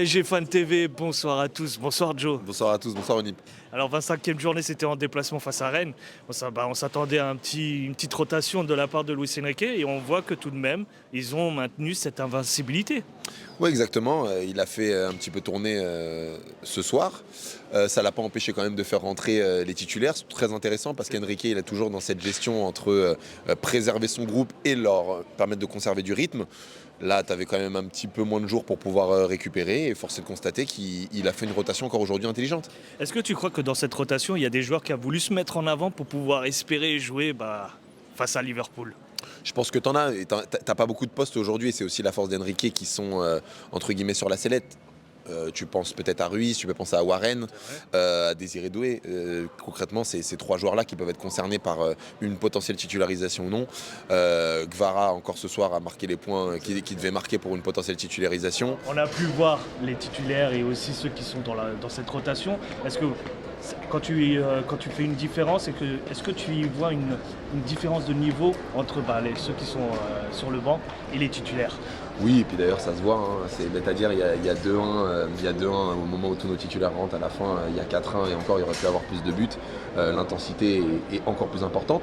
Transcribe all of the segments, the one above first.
PSG Fan TV, bonsoir à tous, bonsoir Joe. Bonsoir à tous, bonsoir Onip. Alors 25e journée, c'était en déplacement face à Rennes. On s'attendait à une petite rotation de la part de Luis Enrique et on voit que tout de même, ils ont maintenu cette invincibilité. Oui, exactement. Il a fait un petit peu tourner ce soir. Ça ne l'a pas empêché quand même de faire rentrer les titulaires. C'est très intéressant parce qu'Enrique, il est toujours dans cette gestion entre préserver son groupe et leur permettre de conserver du rythme. Là, tu avais quand même un petit peu moins de jours pour pouvoir récupérer et force est de constater qu'il a fait une rotation encore aujourd'hui intelligente. Est-ce que tu crois que dans cette rotation, il y a des joueurs qui ont voulu se mettre en avant pour pouvoir espérer jouer face à Liverpool ? Je pense que tu en as. T'as pas beaucoup de postes aujourd'hui et c'est aussi la force d'Enrique qui sont entre guillemets sur la sellette. Tu penses peut-être à Ruiz, tu peux penser à Warren, à Désiré Doué. Concrètement, c'est ces trois joueurs-là qui peuvent être concernés par une potentielle titularisation ou non. Gvara, encore ce soir, a marqué les points qu'il devait marquer pour une potentielle titularisation. On a pu voir les titulaires et aussi ceux qui sont dans cette rotation. Est-ce que quand tu fais une différence, est-ce que tu y vois une différence de niveau entre ceux qui sont sur le banc et les titulaires ? Oui, et puis d'ailleurs ça se voit, hein. C'est-à-dire il y a 2-1 au moment où tous nos titulaires rentrent, à la fin il y a 4-1 et encore il aurait pu avoir plus de buts. L'intensité est encore plus importante.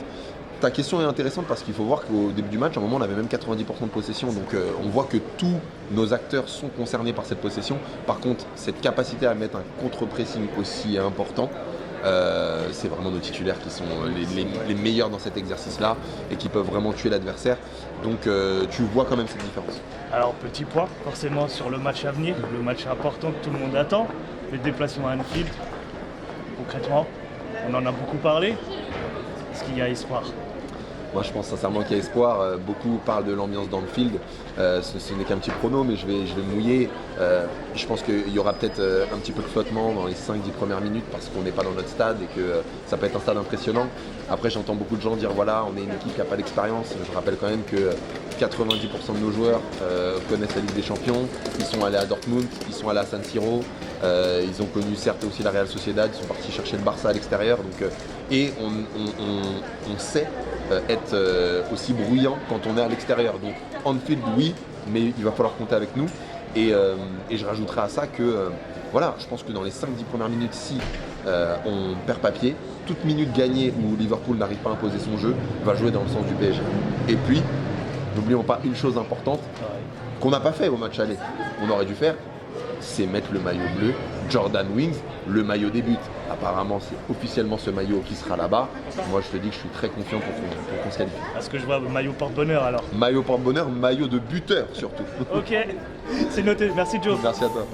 Ta question est intéressante parce qu'il faut voir qu'au début du match, à un moment on avait même 90% de possession, donc on voit que tous nos acteurs sont concernés par cette possession. Par contre, cette capacité à mettre un contre-pressing aussi important, c'est vraiment nos titulaires qui sont les meilleurs dans cet exercice-là et qui peuvent vraiment tuer l'adversaire. Donc tu vois quand même cette différence. Alors petit point forcément sur le match à venir, le match important que tout le monde attend, le déplacement à Anfield. Concrètement, on en a beaucoup parlé. Est-ce qu'il y a espoir ? Moi je pense sincèrement qu'il y a espoir. Beaucoup parlent de l'ambiance dans le field. Ce n'est qu'un petit prono, mais je vais mouiller. Je pense qu'il y aura peut-être un petit peu de flottement dans les 5-10 premières minutes parce qu'on n'est pas dans notre stade et que ça peut être un stade impressionnant. Après j'entends beaucoup de gens dire voilà, on est une équipe qui n'a pas d'expérience. Je rappelle quand même que 90% de nos joueurs connaissent la Ligue des Champions. Ils sont allés à Dortmund, ils sont allés à San Siro. Ils ont connu certes aussi la Real Sociedad, ils sont partis chercher le Barça à l'extérieur. Et on sait être aussi bruyant quand on est à l'extérieur. Donc Anfield oui, mais il va falloir compter avec nous. Et je rajouterai à ça que voilà, je pense que dans les 5-10 premières minutes, si on perd papier, toute minute gagnée où Liverpool n'arrive pas à imposer son jeu va jouer dans le sens du PSG. Et puis, n'oublions pas une chose importante qu'on n'a pas fait au match aller, on aurait dû faire, c'est mettre le maillot bleu, Jordan Wings, le maillot des buts. Apparemment, c'est officiellement ce maillot qui sera là-bas. Moi, je te dis que je suis très confiant pour qu'on se qualifie. Parce que je vois maillot porte-bonheur alors. Maillot porte-bonheur, maillot de buteur surtout. Ok, c'est noté. Merci Joe. Merci à toi.